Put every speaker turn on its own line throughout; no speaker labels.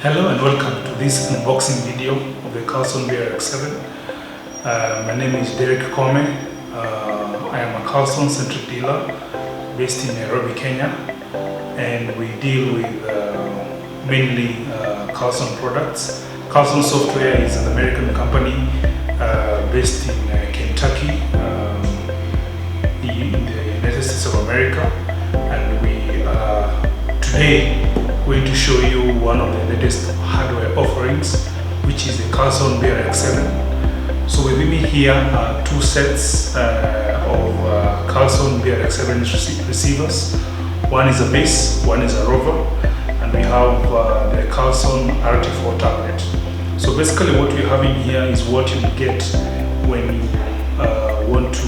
Hello and welcome to this unboxing video of the Carlson BRx7. My name is dkoome. I am a Carlson centric dealer based in Nairobi, Kenya, and we deal with mainly Carlson products. Carlson Software is an American company based in Kentucky, in the United States of America, and we are today going to show you one of the latest hardware offerings, which is the Carlson BRx7. So with me here are two sets of Carlson BRx7 receivers. One is a base, one is a rover, and we have the Carlson RT4 tablet. So basically what we're having here is what you get when you want to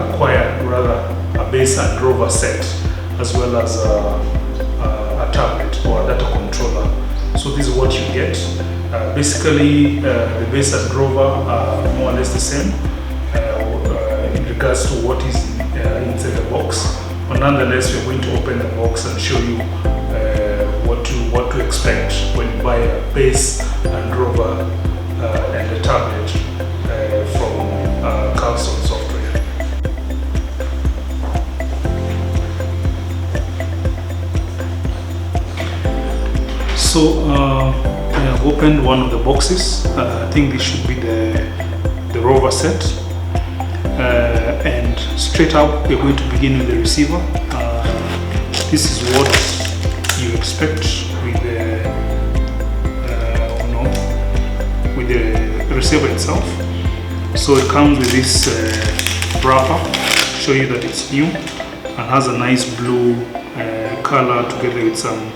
acquire rather a base and rover set, as well as a tablet or a data controller. So this is what you get. Basically the base and rover are more or less the same in regards to what is inside the box, but nonetheless we're going to open the box and show you what to expect when you buy a base and rover and a tablet from Carlson Software. So I have opened one of the boxes. I think this should be the rover set, and straight up we're going to begin with the receiver. This is what you expect with the receiver itself. So it comes with this wrapper, show you that it's new and has a nice blue color together with some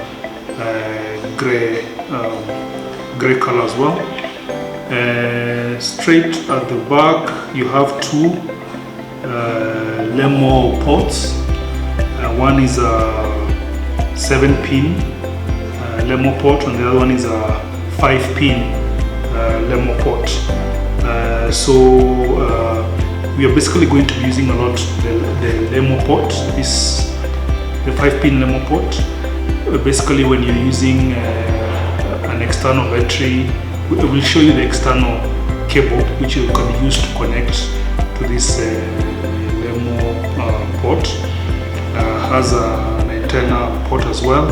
gray color as well. Straight at the back you have two LEMO ports. One is a 7-pin LEMO port and the other one is a 5-pin LEMO port. We are basically going to be using a lot the LEMO port, the 5-pin LEMO port. Basically when you're using an external battery, we will show you the external cable which you can use to connect to this LEMO port. Has an antenna port as well,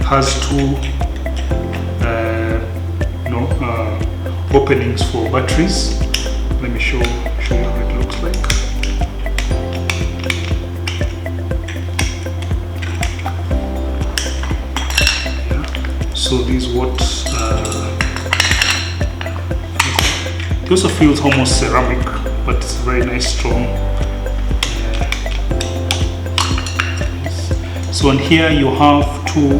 has two openings for batteries. Let me show you how it looks like. So this is what it also feels almost ceramic, but it's very nice, strong. So in here you have two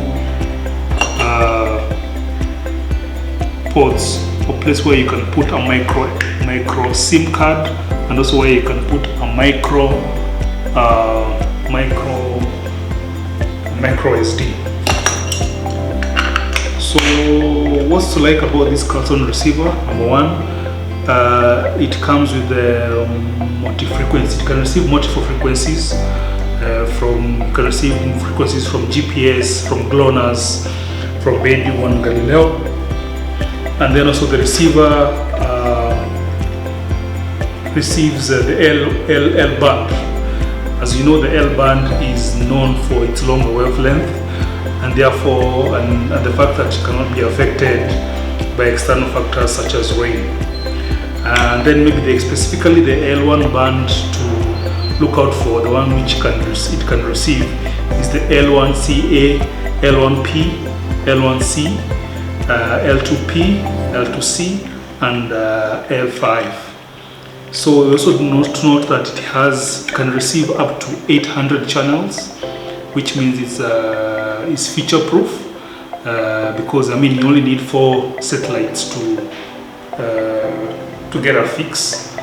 ports, a place where you can put a micro SIM card, and also where you can put a micro SD. So what's to like about this Carlson receiver? Number one, it comes with the multi-frequency. It can receive multiple frequencies. You can receive frequencies from GPS, from GLONASS, from Radio 1 Galileo, and then also the receiver receives the L band. As you know, the L band is known for its longer wavelength, and therefore and the fact that it cannot be affected by external factors such as rain. And then maybe specifically the L1 band to look out for, the one which it can receive is the L1CA, L1P, L1C, L2P, L2C, and L5. So also note that it can receive up to 800 channels, which means it's feature proof, because I mean you only need 4 satellites to get a fix,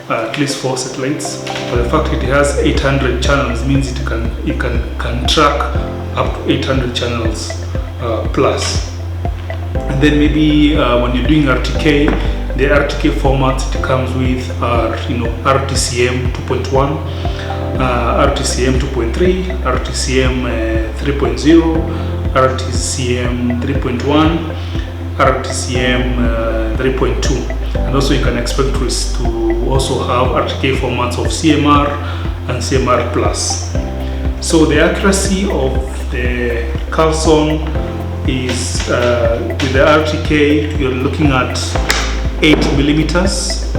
at least 4 satellites. But the fact that it has 800 channels means it can track up to 800 channels plus. And then maybe when you're doing RTK, the RTK format it comes with are RTCM 2.1, RTCM 2.3, RTCM 3.0, RTCM 3.1, RTCM 3.2, and also you can expect to also have RTK formats of CMR and CMR plus. So the accuracy of the Carlson is with the RTK you're looking at 8 millimeters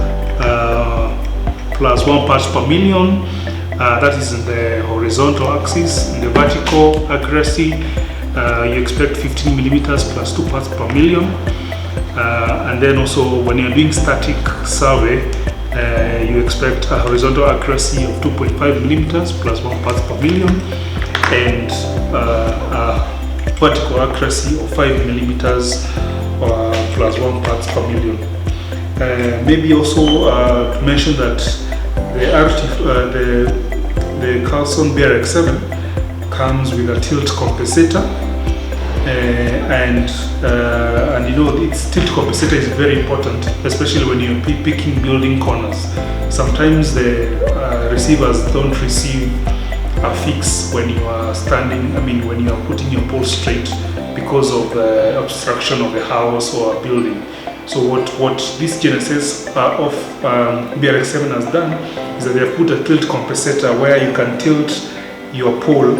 plus 1 parts per million. That is in the horizontal axis. In the vertical accuracy, you expect 15 millimeters plus 2 parts per million. And then also when you're doing static survey, you expect a horizontal accuracy of 2.5 millimeters plus 1 parts per million, and a vertical accuracy of 5 millimeters plus 1 parts per million. Maybe also to mention that the Carlson BRx7 comes with a tilt compensator, and you know, its tilt compensator is very important, especially when you're picking building corners. Sometimes the receivers don't receive a fix when you are standing, when you are putting your pole straight because of the obstruction of the house or a building. So what this Gnss of BRx7 has done is that they have put a tilt compensator where you can tilt your pole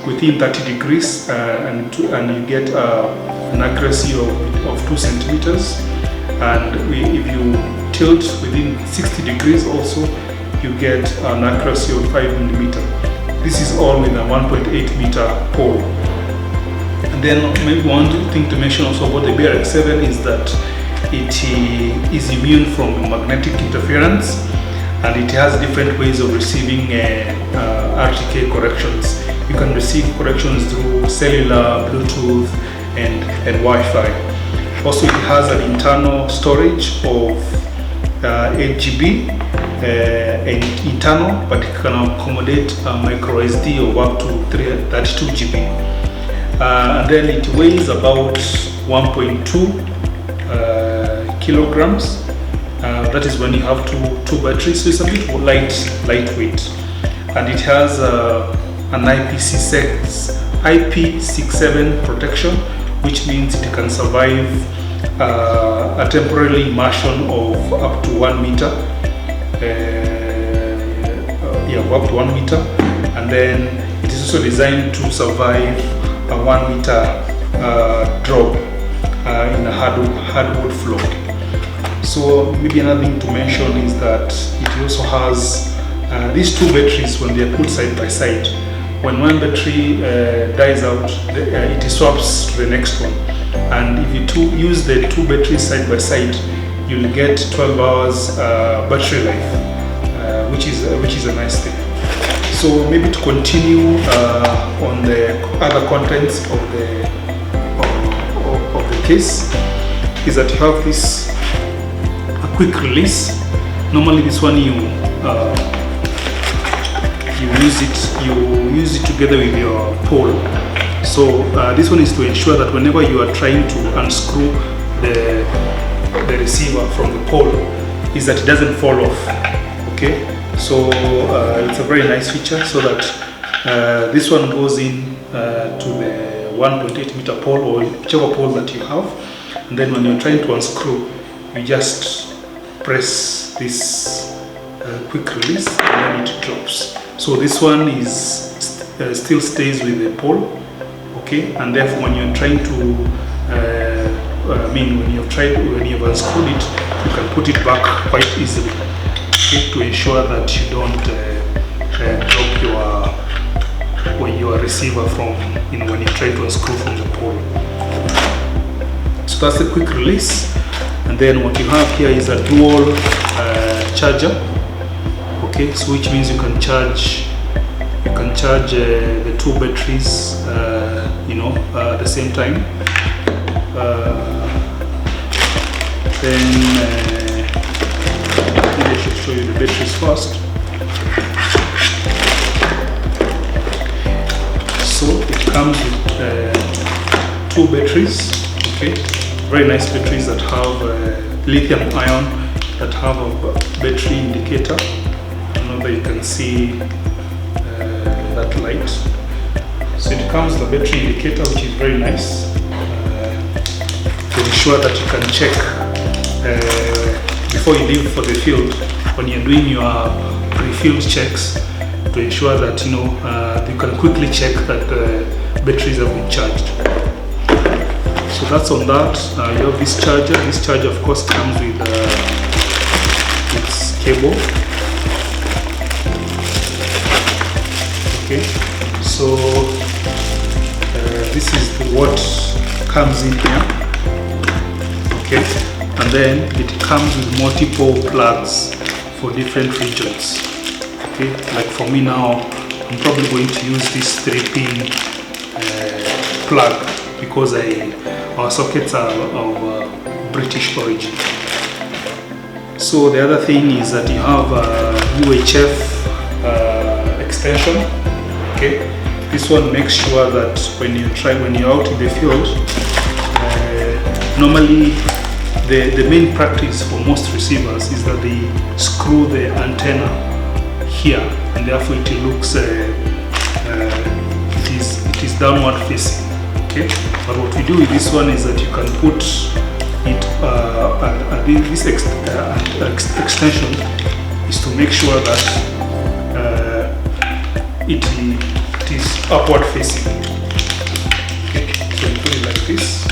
within 30 degrees and you get an accuracy of 2 centimeters. And if you tilt within 60 degrees also, you get an accuracy of 5 millimeters. This is all with a 1.8 meter pole. And then maybe one thing to mention also about the BRx7 is that it is immune from magnetic interference, and it has different ways of receiving RTK corrections. You can receive corrections through cellular, Bluetooth, and Wi-Fi. Also, it has an internal storage of 8 GB and internal, but it can accommodate a micro SD of up to 32 GB. And then it weighs about 1.2 kilograms. That is when you have two batteries, so it's a bit lightweight. And it has an IP67 protection, which means it can survive a temporary immersion of up to 1 meter. Up to 1 meter. And then it is also designed to survive a 1 meter drop in a hardwood floor. So maybe another thing to mention is that it also has these two batteries. When they are put side by side, when one battery dies out, it swaps to the next one. And if you use the two batteries side by side, you'll get 12 hours battery life, which is a nice thing. So maybe to continue on the other contents of the case is that you have this quick release. Normally this one you use it together with your pole. So this one is to ensure that whenever you are trying to unscrew the receiver from the pole, is that it doesn't fall off. Okay, so it's a very nice feature, so that this one goes in to the 1.8 meter pole or whichever pole that you have, and then when you're trying to unscrew, you just press this quick release and then it drops. So this one is still stays with the pole, okay, and therefore when you're trying to when you've unscrewed it, you can put it back quite easily, okay, to ensure that you don't drop your receiver when you try to unscrew from the pole. So that's the quick release. And then what you have here is a dual charger, okay, so which means you can charge the two batteries at the same time. Then maybe I should show you the batteries first. So it comes with two batteries, okay, very nice batteries that have lithium ion, that have a battery indicator. I don't know that you can see that light. So it comes with a battery indicator, which is very nice, to ensure that you can check before you leave for the field, when you're doing your pre-field checks, to ensure that you can quickly check that the batteries have been charged. So that's on that. You have this charger. This charger of course comes with its cable. Okay, so this is what comes in here. Okay, and then it comes with multiple plugs for different regions. Okay, like for me now, I'm probably going to use this 3-pin plug because our sockets are of British origin. So the other thing is that you have a UHF extension. Okay, this one makes sure that when you're out in the field, normally the main practice for most receivers is that they screw the antenna here, and therefore it looks it is downward facing. Okay, but what we do with this one is that you can put it this extension is to make sure that it is upward facing. Okay, so you put it like this,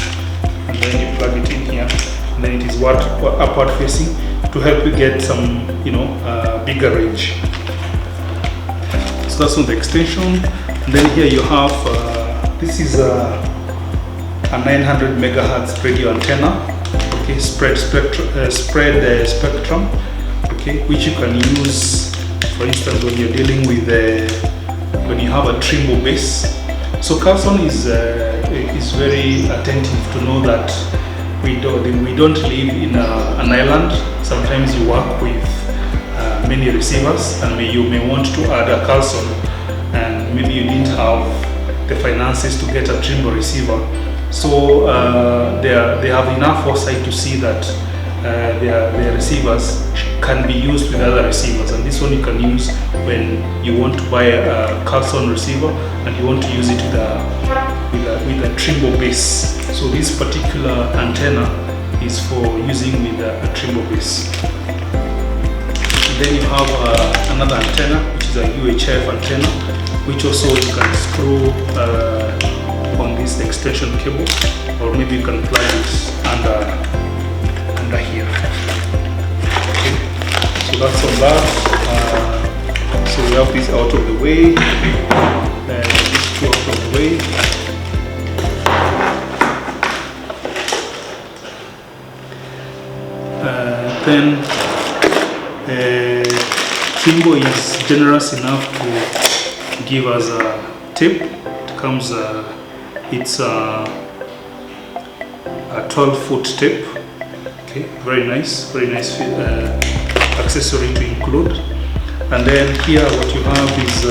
and then you plug it in here, and then it is upward facing to help you get some bigger range. So that's on the extension. And then here you have this is a 900 megahertz radio antenna. Okay, spread spectrum. Okay, which you can use, for instance, when you're dealing with when you have a trimble base. So Carlson is very attentive to know that we don't live in an island. Sometimes you work with many receivers, and you may want to add a Carlson, and maybe you didn't have the finances to get a trimble receiver. So they have enough foresight to see that their receivers can be used with other receivers, and this one you can use when you want to buy a Carlson receiver and you want to use it with a trimble base. So this particular antenna is for using with a trimble base. Then you have another antenna, which is a UHF antenna, which also you can screw on this extension cable, or maybe you can plug it under here. Okay. So that's on that. So we have this out of the way, these two out of the way. Then Trimble is generous enough to give us a tape. It comes, it's a 12-foot tape. Okay, very nice accessory to include. And then here what you have is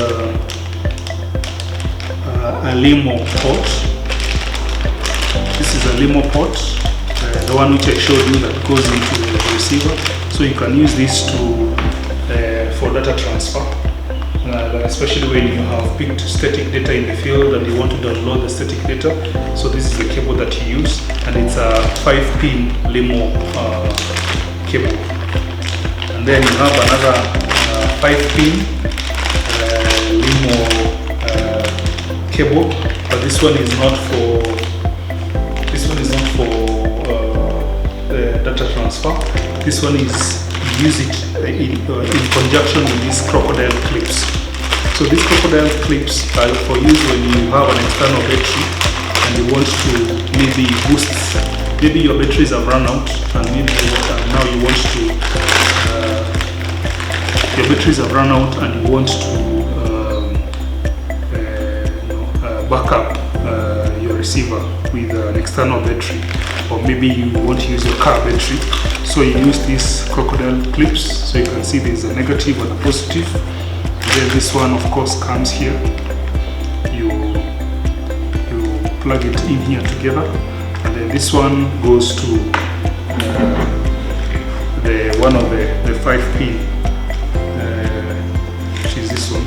a limo port. This is a limo port, the one which I showed you that goes into the receiver. So you can use this for data transfer, especially when you have picked static data in the field and you want to download the static data. So this is the cable that you use, and it's a 5-pin limo cable. And then you have another 5-pin limo cable, but this one is not for data transfer. This one is use it in conjunction with these crocodile clips. So these crocodile clips are for use when you have an external battery and you want to maybe boost. Maybe your batteries have run out, and maybe now you want to your batteries have run out and you want to back up your receiver with an external battery, or maybe you want to use your car battery. So you use these crocodile clips. So you can see there's a negative and a positive. Then this one of course comes here. You plug it in here together, and then this one goes to one of the 5-pin, which is this one.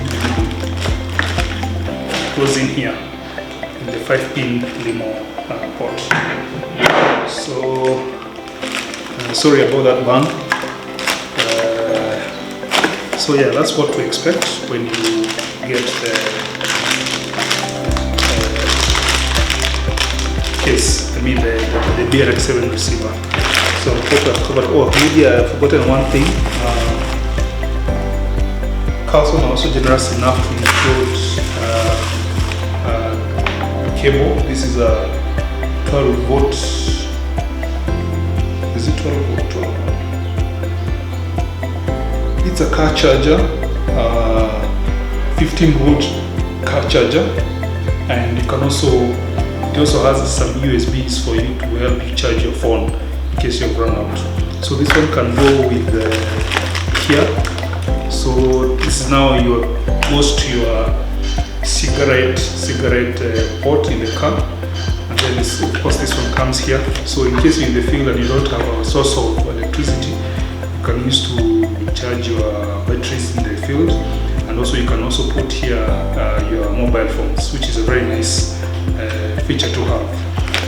Goes in here. the 5-pin limo port. So sorry about that bang. So yeah, that's what to expect when you get the case, I mean the BRx7 receiver. So I thought I've covered, oh maybe I've forgotten one thing. Carlson are also generous enough to include cable. This is a 12 volt. Is it 12 volt? 12 volt? It's a car charger, 15 volt car charger, and you can also, it also has some USBs for you to help you charge your phone in case you've run out. So this one can go with here. So this is now your goes to your cigarette port in the car, and then of course this one comes here. So in case you're in the field and you don't have a source of electricity, you can use to charge your batteries in the field, and also you can also put here your mobile phones, which is a very nice feature to have.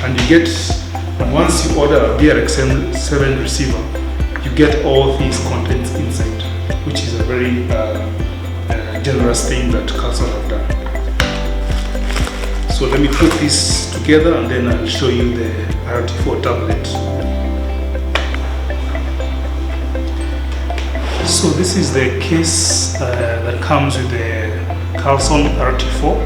And you get, once you order a BRx7 receiver, you get all these contents inside, which is a very generous thing that Carlson have done. So let me put this together and then I'll show you the RT4 tablet. So this is the case that comes with the Carlson RT4.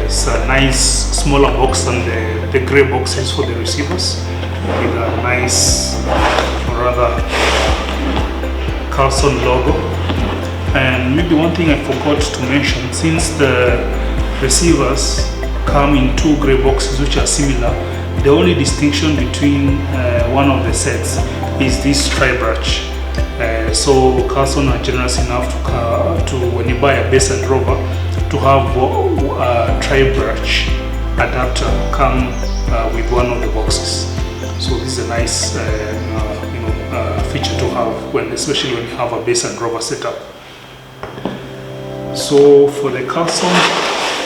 It's a nice smaller box than the grey boxes for the receivers, with a nice, or rather, Carlson logo. And maybe one thing I forgot to mention, since the receivers come in 2 grey boxes which are similar, the only distinction between one of the sets is this tri-brach. So Carlson are generous enough to when you buy a base and rover, to have a tri-brach adapter come with one of the boxes. So this is a nice feature to have, especially when you have a base and rover setup. So for the Carlson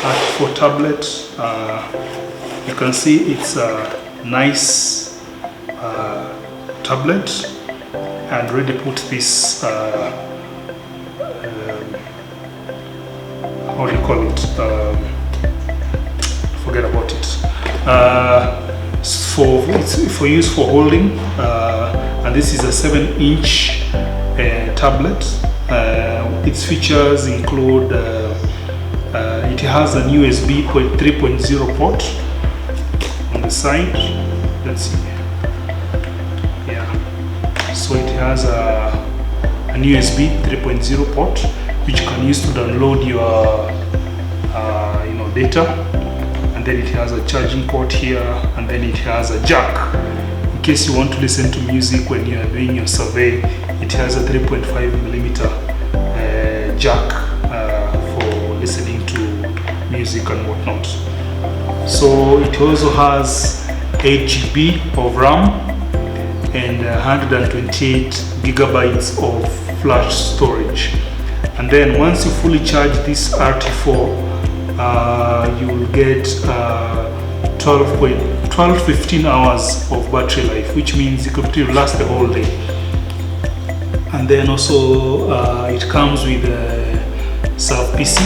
RT4 tablet, you can see it's a nice tablet. And already put this, how do you call it? Forget about it. It's for use for holding, and this is a 7-inch tablet. Its features include it has an USB 3.0 port on the side. Let's see. So it has an USB 3.0 port which you can use to download your data, and then it has a charging port here, and then it has a jack in case you want to listen to music when you are doing your survey. It has a 3.5mm jack for listening to music and whatnot. So it also has 8 GB of RAM and 128 gigabytes of flash storage. And then once you fully charge this RT4, you will get 15 hours of battery life, which means it could last the whole day. And then also it comes with Surf PC,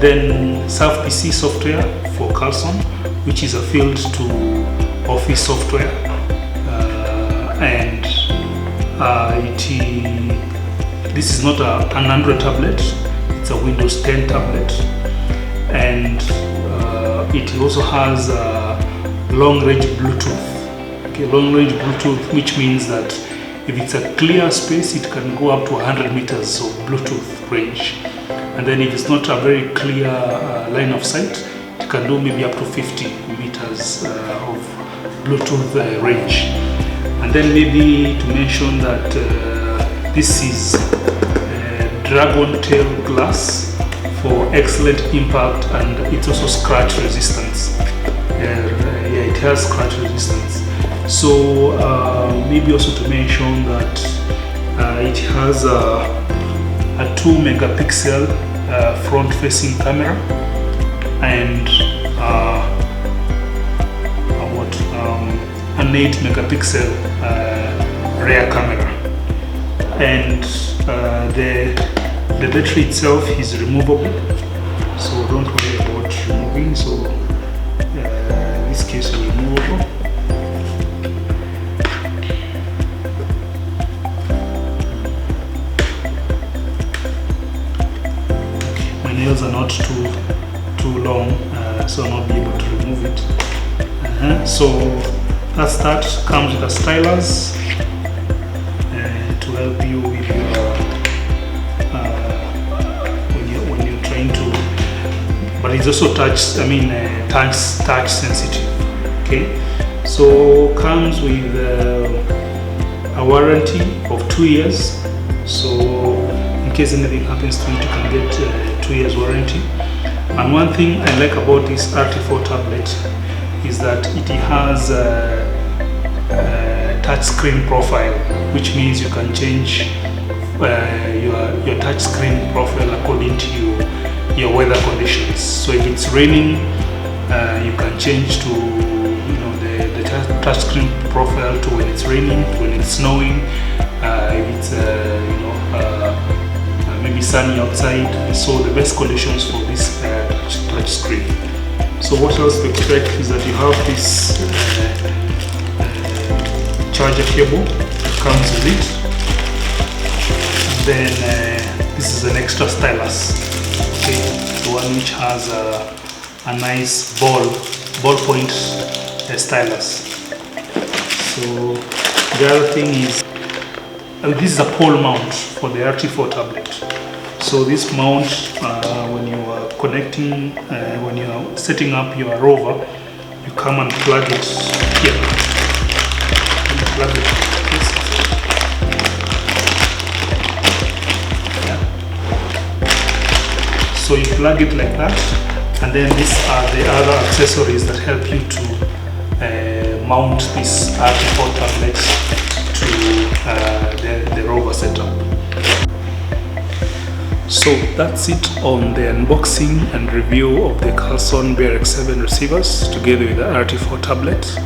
then Surf PC software for Carlson, which is a field to office software. And this is not an Android tablet, it's a Windows 10 tablet, and it also has long-range Bluetooth. Okay, long-range Bluetooth, which means that if it's a clear space, it can go up to 100 meters of Bluetooth range, and then if it's not a very clear line of sight, it can do maybe up to 50 meters of Bluetooth range. And then maybe to mention that this is dragon tail glass for excellent impact, and it's also scratch resistance. It has scratch resistance. So maybe also to mention that it has a 2 megapixel front facing camera, and an 8 megapixel rear camera, and the battery itself is removable, so don't worry about removing. So in this case, removable. My nails are not too long, so I'll not be able to remove it. So that comes with a stylus to help you with your when you're trying to, but it's also touch sensitive. Okay, so comes with a warranty of 2 years. So in case anything happens to it, you can get 2 years warranty. And one thing I like about this RT4 tablet is that it has a touch screen profile, which means you can change your touch screen profile according to your weather conditions. So if it's raining, you can change to the touch screen profile to when it's raining, when it's snowing, if it's maybe sunny outside. So the best conditions for this touch screen. So what else to expect is that you have this charger cable that comes with it, and then this is an extra stylus, okay, the one which has a nice ballpoint stylus. So the other thing is, this is a pole mount for the RT4 tablet. So this mount, when you are connecting, when you are setting up your rover, you come and plug it here. And plug it like this. Yeah. So you plug it like that, and then these are the other accessories that help you to mount this RT4 tablet to the rover setup. So that's it on the unboxing and review of the Carlson BRx7 receivers together with the RT4 tablet.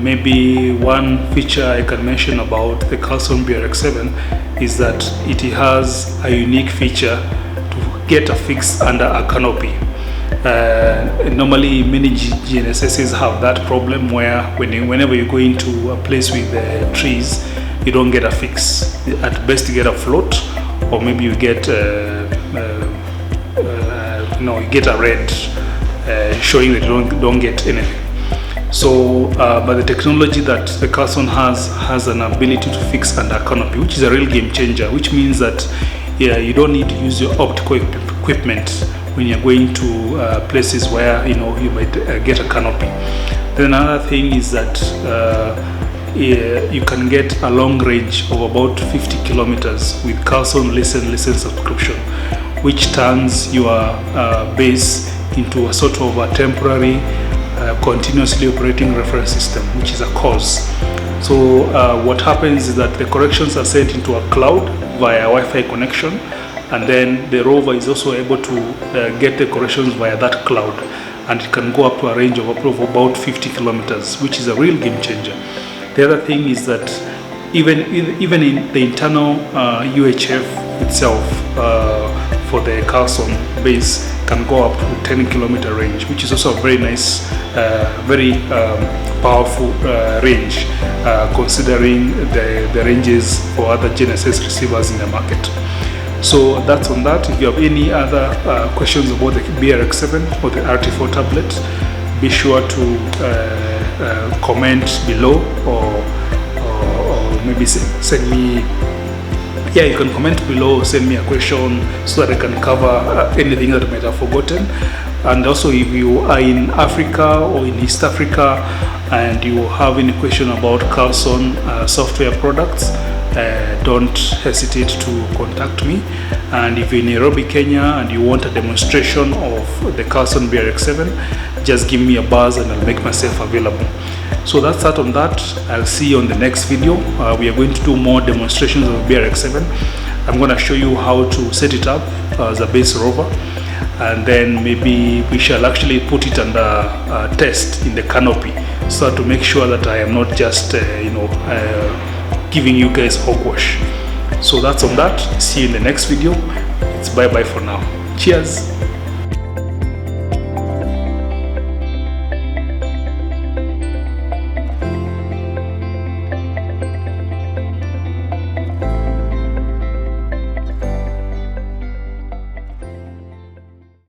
Maybe one feature I can mention about the Carlson BRx7 is that it has a unique feature to get a fix under a canopy. Normally many GNSSs have that problem where whenever you go into a place with trees, you don't get a fix. At best you get a float, or maybe you get you get a red showing that you don't get anything. So but the technology that the Carlson has an ability to fix under a canopy, which is a real game changer, which means that you don't need to use your optical equipment when you're going to places where you might get a canopy. Then another thing is that you can get a long range of about 50 kilometers with Carlson Listen subscription, which turns your base into a sort of a temporary continuously operating reference system, which is a CORS. So what happens is that the corrections are sent into a cloud via Wi-Fi connection, and then the rover is also able to get the corrections via that cloud, and it can go up to a range of about 50 kilometers, which is a real game changer. The other thing is that even in the internal UHF itself for the Carlson base can go up to 10-kilometer range, which is also a very nice, very powerful range, considering the ranges for other GNSS receivers in the market. So that's on that. If you have any other questions about the BRx7 or the RT4 tablet, be sure to comment below, or maybe send me. Yeah, you can comment below, send me a question so that I can cover anything that I might have forgotten. And also, if you are in Africa or in East Africa and you have any question about Carlson software products, don't hesitate to contact me. And if you're in Nairobi, Kenya, and you want a demonstration of the Carlson BRx7, just give me a buzz and I'll make myself available. So that's that on that. I'll see you on the next video. We are going to do more demonstrations of BRx7. I'm going to show you how to set it up as a base rover, and then maybe we shall actually put it under test in the canopy, so to make sure that I am not just giving you guys hogwash. So that's on that. See you in the next video. It's bye bye for now. Cheers.